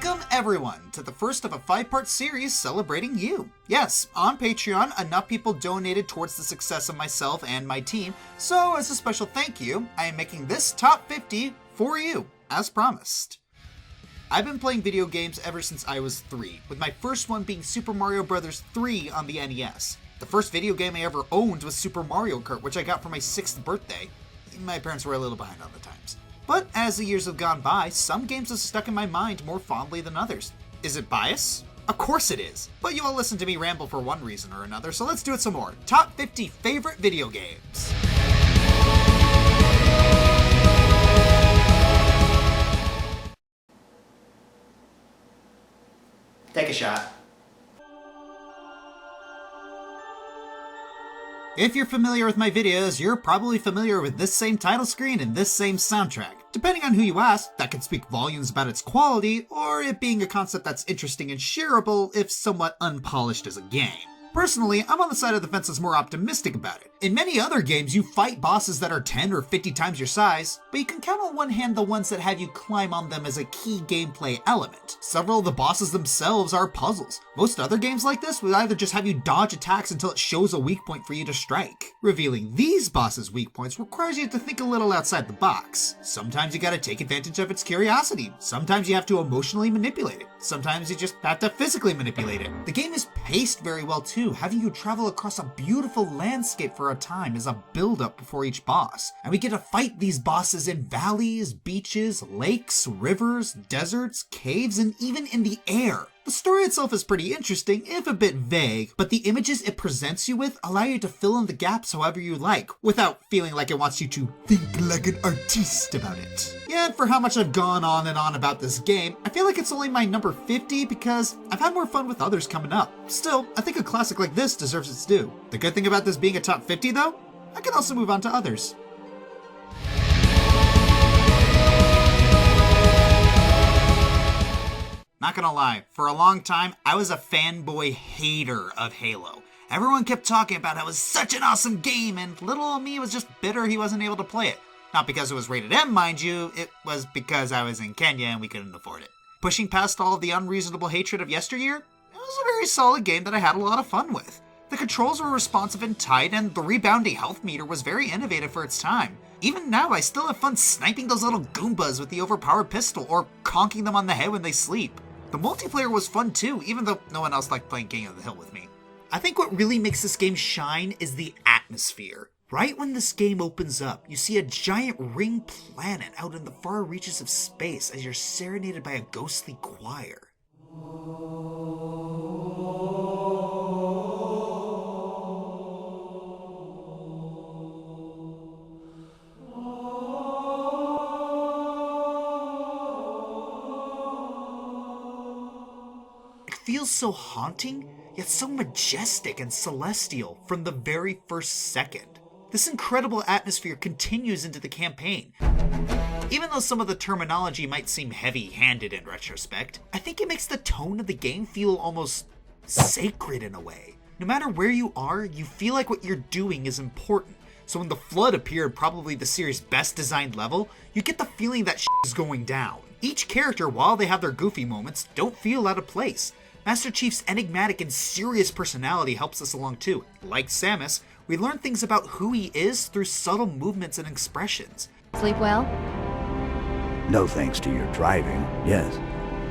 Welcome everyone to the first of a 5-part series celebrating you. Yes, on Patreon, enough people donated towards the success of myself and my team, so as a special thank you, I am making this top 50 for you, as promised. I've been playing video games ever since I was 3, with my first one being Super Mario Bros. 3 on the NES. The first video game I ever owned was Super Mario Kart, which I got for my 6th birthday. My parents were a little behind on the times. But as the years have gone by, some games have stuck in my mind more fondly than others. Is it bias? Of course it is. But you all listen to me ramble for one reason or another, so let's do it some more. Top 50 favorite video games. Take a shot. If you're familiar with my videos, you're probably familiar with this same title screen and this same soundtrack. Depending on who you ask, that can speak volumes about its quality, or it being a concept that's interesting and shareable if somewhat unpolished as a game. Personally, I'm on the side of the fence that's more optimistic about it. In many other games, you fight bosses that are 10 or 50 times your size, but you can count on one hand the ones that have you climb on them as a key gameplay element. Several of the bosses themselves are puzzles. Most other games like this would either just have you dodge attacks until it shows a weak point for you to strike. Revealing these bosses' weak points requires you to think a little outside the box. Sometimes you gotta take advantage of its curiosity. Sometimes you have to emotionally manipulate it. Sometimes you just have to physically manipulate it. The game is paced very well too, having you travel across a beautiful landscape for a time as a build-up before each boss. And we get to fight these bosses in valleys, beaches, lakes, rivers, deserts, caves, and even in the air. The story itself is pretty interesting, if a bit vague, but the images it presents you with allow you to fill in the gaps however you like, without feeling like it wants you to think like an artiste about it. Yeah, and for how much I've gone on and on about this game, I feel like it's only my number 50 because I've had more fun with others coming up. Still, I think a classic like this deserves its due. The good thing about this being a top 50 though, I can also move on to others. Not gonna lie, for a long time, I was a fanboy hater of Halo. Everyone kept talking about how it was such an awesome game, and little old me was just bitter he wasn't able to play it. Not because it was rated M, mind you, it was because I was in Kenya and we couldn't afford it. Pushing past all of the unreasonable hatred of yesteryear, it was a very solid game that I had a lot of fun with. The controls were responsive and tight, and the rebounding health meter was very innovative for its time. Even now, I still have fun sniping those little Goombas with the overpowered pistol, or conking them on the head when they sleep. The multiplayer was fun too, even though no one else liked playing King of the Hill with me. I think what really makes this game shine is the atmosphere. Right when this game opens up, you see a giant ring planet out in the far reaches of space as you're serenaded by a ghostly choir. Feels so haunting, yet so majestic and celestial from the very first second. This incredible atmosphere continues into the campaign. Even though some of the terminology might seem heavy-handed in retrospect, I think it makes the tone of the game feel almost sacred in a way. No matter where you are, you feel like what you're doing is important. So when the Flood appeared probably the series' best designed level, you get the feeling that shit is going down. Each character, while they have their goofy moments, don't feel out of place. Master Chief's enigmatic and serious personality helps us along too. Like Samus, we learn things about who he is through subtle movements and expressions. Sleep well? No thanks to your driving, yes.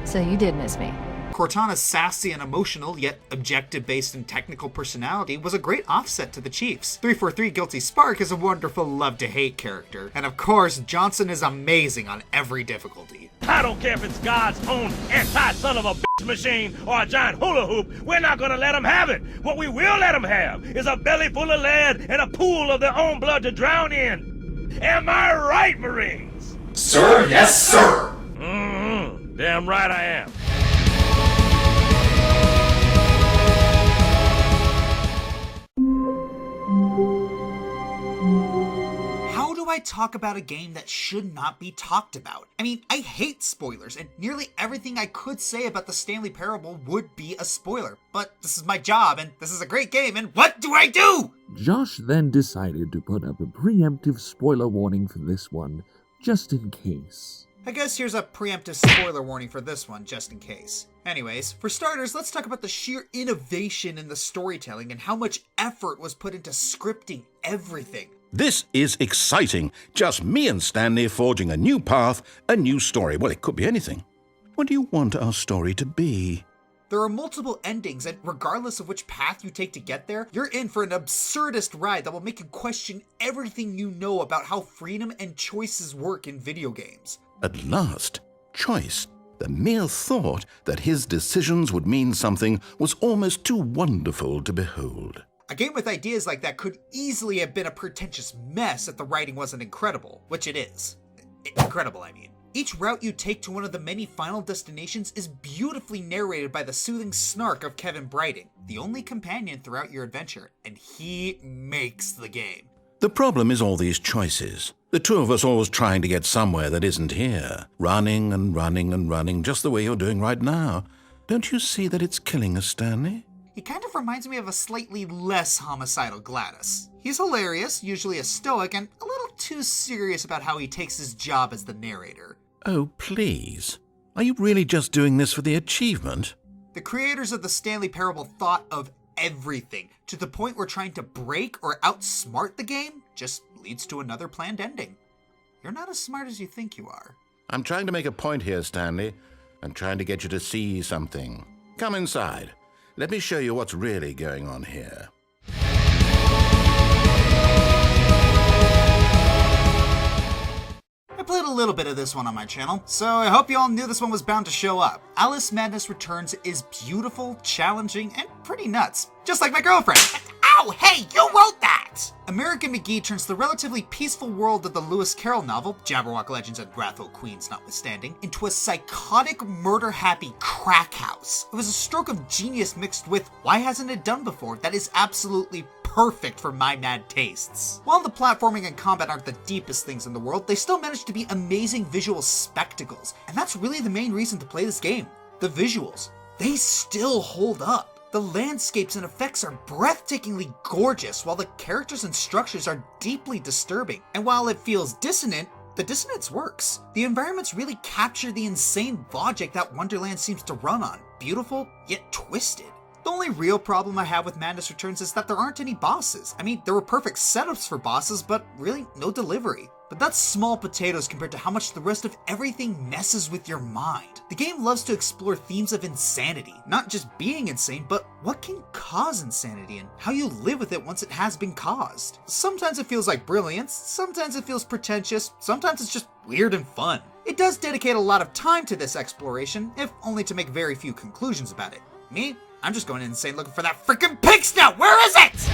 So you did miss me. Cortana's sassy and emotional, yet objective-based and technical personality was a great offset to the Chiefs. 343 Guilty Spark is a wonderful love-to-hate character. And of course, Johnson is amazing on every difficulty. I don't care if it's God's own anti-son of a bitch machine or a giant hula hoop, we're not gonna let them have it. What we will let them have is a belly full of lead and a pool of their own blood to drown in. Am I right, Marines? Sir, yes, sir! Mm-hmm. Damn right I am. How do I talk about a game that should not be talked about? I mean, I hate spoilers, and nearly everything I could say about the Stanley Parable would be a spoiler. But this is my job, and this is a great game, and what do I do? Josh then decided to put up a preemptive spoiler warning for this one, just in case. I guess here's a preemptive spoiler warning for this one, just in case. Anyways, for starters, let's talk about the sheer innovation in the storytelling and how much effort was put into scripting everything. This is exciting. Just me and Stanley forging a new path, a new story. Well, it could be anything. What do you want our story to be? There are multiple endings, and regardless of which path you take to get there, you're in for an absurdist ride that will make you question everything you know about how freedom and choices work in video games. At last, choice. The mere thought that his decisions would mean something was almost too wonderful to behold. A game with ideas like that could easily have been a pretentious mess if the writing wasn't incredible, which it is. Incredible, I mean. Each route you take to one of the many final destinations is beautifully narrated by the soothing snark of Kevin Brighting, the only companion throughout your adventure, and he makes the game. The problem is all these choices. The two of us always trying to get somewhere that isn't here. Running and running and running, just the way you're doing right now. Don't you see that it's killing us, Stanley? He kind of reminds me of a slightly less homicidal Gladys. He's hilarious, usually a stoic, and a little too serious about how he takes his job as the narrator. Oh, please. Are you really just doing this for the achievement? The creators of the Stanley Parable thought of everything, to the point where trying to break or outsmart the game just leads to another planned ending. You're not as smart as you think you are. I'm trying to make a point here, Stanley. I'm trying to get you to see something. Come inside. Let me show you what's really going on here. I played a little bit of this one on my channel, so I hope you all knew this one was bound to show up. Alice Madness Returns is beautiful, challenging, and pretty nuts. Just like my girlfriend. Ow, hey, you wrote that! American McGee turns the relatively peaceful world of the Lewis Carroll novel, Jabberwock Legends and Wrathful Queens notwithstanding, into a psychotic, murder-happy crack house. It was a stroke of genius mixed with why hasn't it done before that is absolutely perfect for my mad tastes. While the platforming and combat aren't the deepest things in the world, they still manage to be amazing visual spectacles, and that's really the main reason to play this game. The visuals. They still hold up. The landscapes and effects are breathtakingly gorgeous, while the characters and structures are deeply disturbing. And while it feels dissonant, the dissonance works. The environments really capture the insane logic that Wonderland seems to run on. Beautiful, yet twisted. The only real problem I have with Madness Returns is that there aren't any bosses. I mean, there were perfect setups for bosses, but really no delivery. But that's small potatoes compared to how much the rest of everything messes with your mind. The game loves to explore themes of insanity, not just being insane, but what can cause insanity and how you live with it once it has been caused. Sometimes it feels like brilliance, sometimes it feels pretentious, sometimes it's just weird and fun. It does dedicate a lot of time to this exploration, if only to make very few conclusions about it. Me? I'm just going insane looking for that freaking pig snout! Where is it?!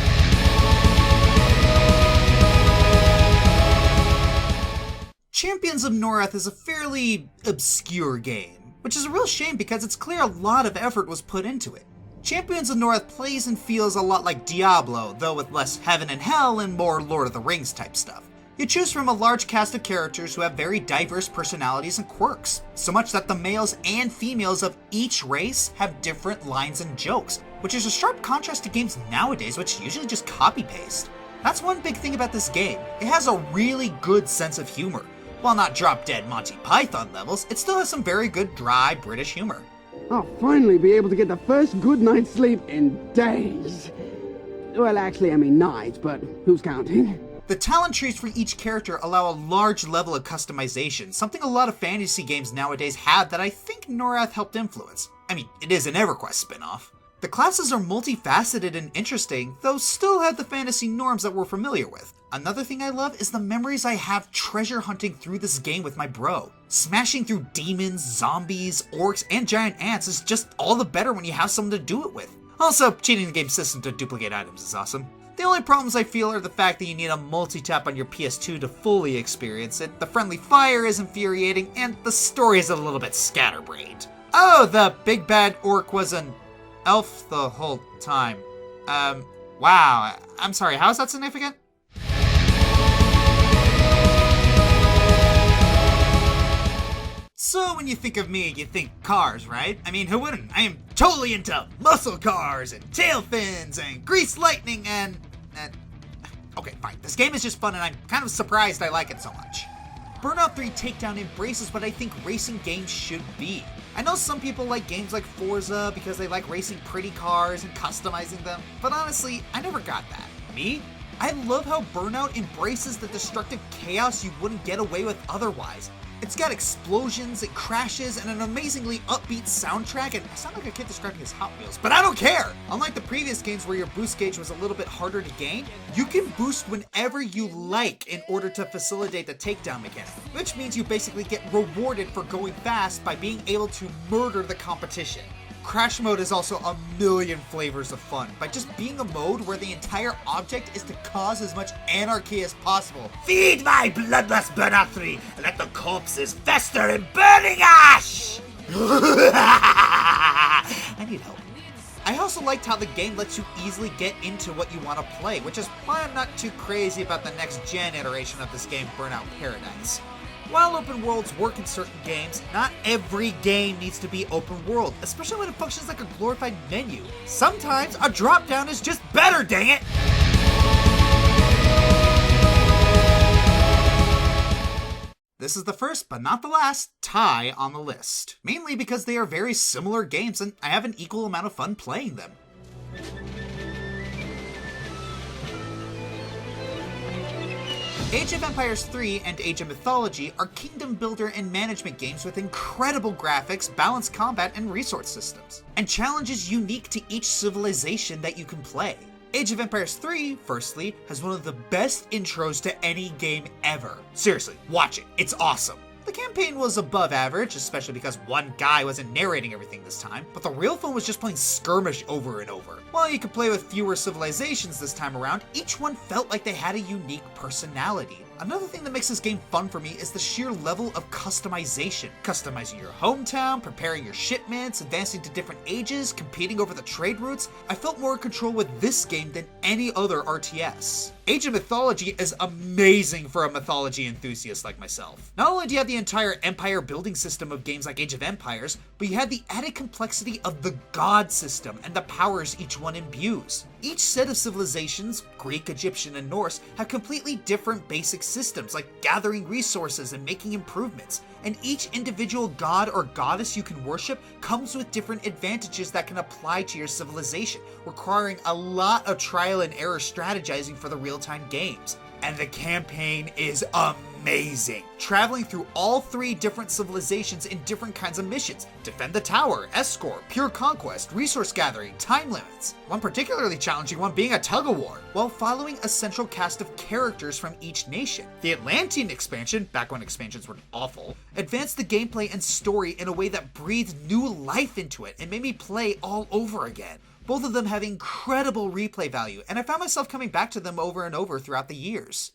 Champions of Norrath is a fairly obscure game, which is a real shame because it's clear a lot of effort was put into it. Champions of Norrath plays and feels a lot like Diablo, though with less heaven and hell and more Lord of the Rings type stuff. You choose from a large cast of characters who have very diverse personalities and quirks, so much that the males and females of each race have different lines and jokes, which is a sharp contrast to games nowadays which usually just copy-paste. That's one big thing about this game. It has a really good sense of humor. While not drop-dead Monty Python levels, it still has some very good dry British humor. I'll finally be able to get the first good night's sleep in days. Well, actually, I mean nights, but who's counting? The talent trees for each character allow a large level of customization, something a lot of fantasy games nowadays have that I think Norrath helped influence. I mean, it is an EverQuest spinoff. The classes are multifaceted and interesting, though still have the fantasy norms that we're familiar with. Another thing I love is the memories I have treasure hunting through this game with my bro. Smashing through demons, zombies, orcs, and giant ants is just all the better when you have someone to do it with. Also, cheating the game system to duplicate items is awesome. The only problems I feel are the fact that you need a multi-tap on your PS2 to fully experience it, the friendly fire is infuriating, and the story is a little bit scatterbrained. Oh, the big bad orc was an elf the whole time. Wow, I'm sorry, how is that significant? So when you think of me, you think cars, right? I mean, who wouldn't? I am totally into muscle cars and tail fins and grease lightning and... Okay, fine. This game is just fun and I'm kind of surprised I like it so much. Burnout 3 Takedown embraces what I think racing games should be. I know some people like games like Forza because they like racing pretty cars and customizing them, but honestly, I never got that. Me? I love how Burnout embraces the destructive chaos you wouldn't get away with otherwise. It's got explosions, it crashes, and an amazingly upbeat soundtrack, and I sound like a kid describing his Hot Wheels, but I don't care! Unlike the previous games where your boost gauge was a little bit harder to gain, you can boost whenever you like in order to facilitate the takedown mechanic, which means you basically get rewarded for going fast by being able to murder the competition. Crash mode is also a million flavors of fun, by just being a mode where the entire object is to cause as much anarchy as possible. Feed my bloodlust Burnout 3 and let the corpses fester in burning ash! I need help. I also liked how the game lets you easily get into what you want to play, which is why I'm not too crazy about the next gen iteration of this game, Burnout Paradise. While open worlds work in certain games, not every game needs to be open world, especially when it functions like a glorified menu. Sometimes a drop-down is just better, dang it! This is the first, but not the last, tie on the list. Mainly because they are very similar games and I have an equal amount of fun playing them. Age of Empires 3 and Age of Mythology are kingdom builder and management games with incredible graphics, balanced combat, and resource systems, and challenges unique to each civilization that you can play. Age of Empires 3, firstly, has one of the best intros to any game ever. Seriously, watch it, it's awesome. The campaign was above average, especially because one guy wasn't narrating everything this time, but the real fun was just playing skirmish over and over. While you could play with fewer civilizations this time around, each one felt like they had a unique personality. Another thing that makes this game fun for me is the sheer level of customization. Customizing your hometown, preparing your shipments, advancing to different ages, competing over the trade routes. I felt more in control with this game than any other RTS. Age of Mythology is amazing for a mythology enthusiast like myself. Not only do you have the entire empire building system of games like Age of Empires, but you have the added complexity of the god system and the powers each one imbues. Each set of civilizations, Greek, Egyptian, and Norse, have completely different basic systems like gathering resources and making improvements, and each individual god or goddess you can worship comes with different advantages that can apply to your civilization, requiring a lot of trial and error strategizing for the real-time games. And the campaign is amazing. Traveling through all three different civilizations in different kinds of missions. Defend the tower, escort, pure conquest, resource gathering, time limits. One particularly challenging one being a tug-of-war, while following a central cast of characters from each nation. The Atlantean expansion, back when expansions were awful, advanced the gameplay and story in a way that breathed new life into it and made me play all over again. Both of them have incredible replay value, and I found myself coming back to them over and over throughout the years.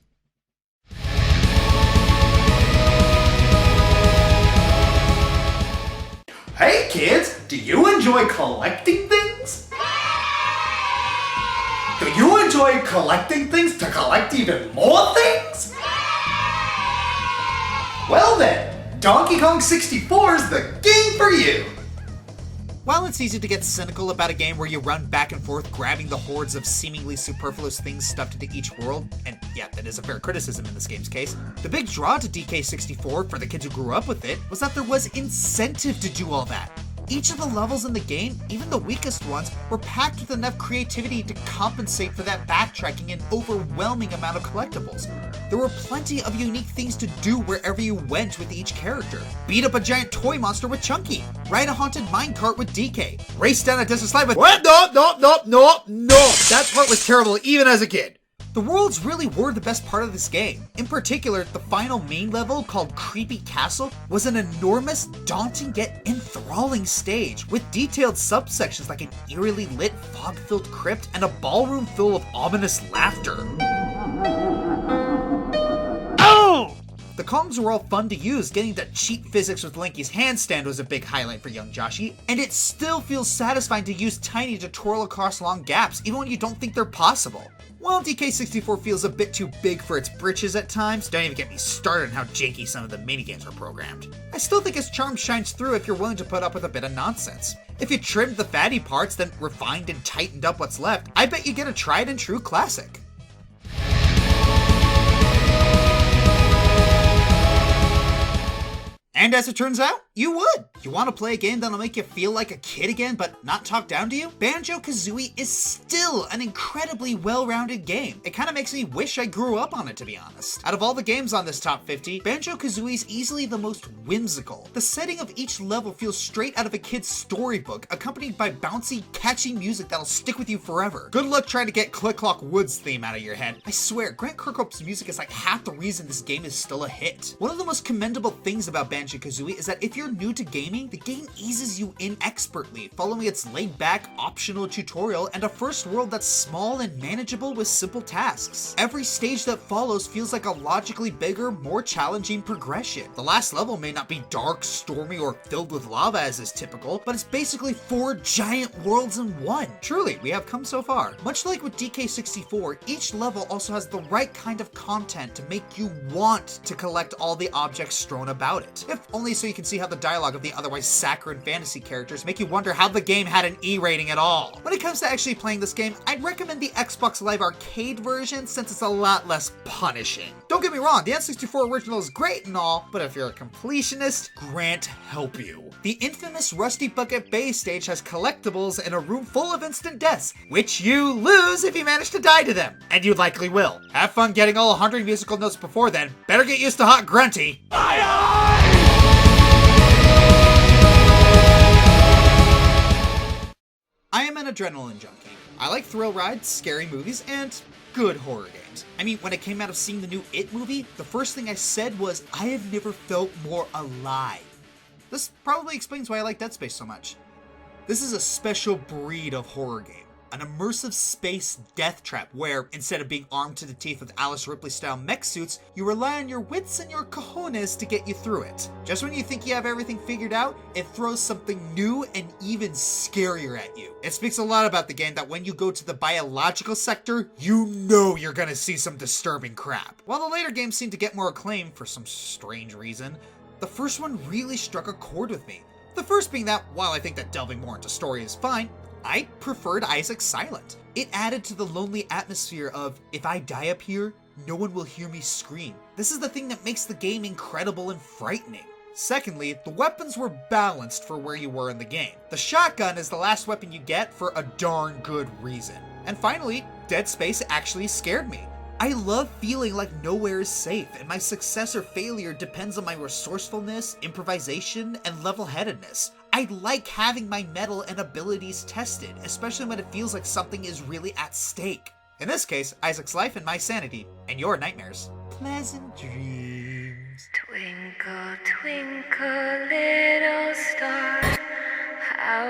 Hey kids, do you enjoy collecting things? Do you enjoy collecting things to collect even more things? Well then, Donkey Kong 64 is the game for you! While it's easy to get cynical about a game where you run back and forth grabbing the hordes of seemingly superfluous things stuffed into each world, and yeah, that is a fair criticism in this game's case, the big draw to DK64 for the kids who grew up with it was that there was incentive to do all that. Each of the levels in the game, even the weakest ones, were packed with enough creativity to compensate for that backtracking and overwhelming amount of collectibles. There were plenty of unique things to do wherever you went with each character. Beat up a giant toy monster with Chunky, ride a haunted minecart with DK, race down a desert slide with— What? No! That part was terrible even as a kid. The worlds really were the best part of this game. In particular, the final main level, called Creepy Castle, was an enormous, daunting yet enthralling stage, with detailed subsections like an eerily lit, fog-filled crypt and a ballroom full of ominous laughter. Oh! The Kongs were all fun to use. Getting to cheat physics with Linky's handstand was a big highlight for young Joshy, and it still feels satisfying to use Tiny to twirl across long gaps, even when you don't think they're possible. While DK64 feels a bit too big for its britches at times, don't even get me started on how janky some of the minigames are programmed, I still think its charm shines through if you're willing to put up with a bit of nonsense. If you trimmed the fatty parts, then refined and tightened up what's left, I bet you get a tried and true classic. And as it turns out, you would. You want to play a game that'll make you feel like a kid again, but not talk down to you? BanjoKazooie is still an incredibly well-rounded game. It kind of makes me wish I grew up on it, to be honest. Out of all the games on this top 50, BanjoKazooie is easily the most whimsical. The setting of each level feels straight out of a kid's storybook, accompanied by bouncy, catchy music that'll stick with you forever. Good luck trying to get Click Clock Woods theme out of your head. I swear, Grant Kirkhope's music is like half the reason this game is still a hit. One of the most commendable things about BanjoKazooie is that if you're new to gaming, the game eases you in expertly, following its laid-back, optional tutorial and a first world that's small and manageable with simple tasks. Every stage that follows feels like a logically bigger, more challenging progression. The last level may not be dark, stormy, or filled with lava as is typical, but it's basically 4 giant worlds in one. Truly, we have come so far. Much like with DK64, each level also has the right kind of content to make you want to collect all the objects strewn about it. If only so you can see how the dialogue of the otherwise saccharine fantasy characters make you wonder how the game had an E rating at all. When it comes to actually playing this game, I'd recommend the Xbox Live Arcade version since it's a lot less punishing. Don't get me wrong, the N64 original is great and all, but if you're a completionist, Grant help you. The infamous Rusty Bucket Bay stage has collectibles and a room full of instant deaths, which you lose if you manage to die to them, and you likely will. Have fun getting all 100 musical notes before then. Better get used to Hot Grunty. I am an adrenaline junkie. I like thrill rides, scary movies, and good horror games. I mean, when it came out of seeing the new It movie, the first thing I said was, I have never felt more alive. This probably explains why I like Dead Space so much. This is a special breed of horror game. An immersive space death trap where, instead of being armed to the teeth with Alice Ripley-style mech suits, you rely on your wits and your cojones to get you through it. Just when you think you have everything figured out, it throws something new and even scarier at you. It speaks a lot about the game that when you go to the biological sector, you know you're gonna see some disturbing crap. While the later games seem to get more acclaim for some strange reason, the first one really struck a chord with me. The first being that, while I think that delving more into story is fine, I preferred Isaac's Silent. It added to the lonely atmosphere of, if I die up here, no one will hear me scream. This is the thing that makes the game incredible and frightening. Secondly, the weapons were balanced for where you were in the game. The shotgun is the last weapon you get for a darn good reason. And finally, Dead Space actually scared me. I love feeling like nowhere is safe, and my success or failure depends on my resourcefulness, improvisation, and level-headedness. I like having my mettle and abilities tested, especially when it feels like something is really at stake. In this case, Isaac's life and my sanity, and your nightmares. Pleasant dreams. Twinkle, twinkle, little star, how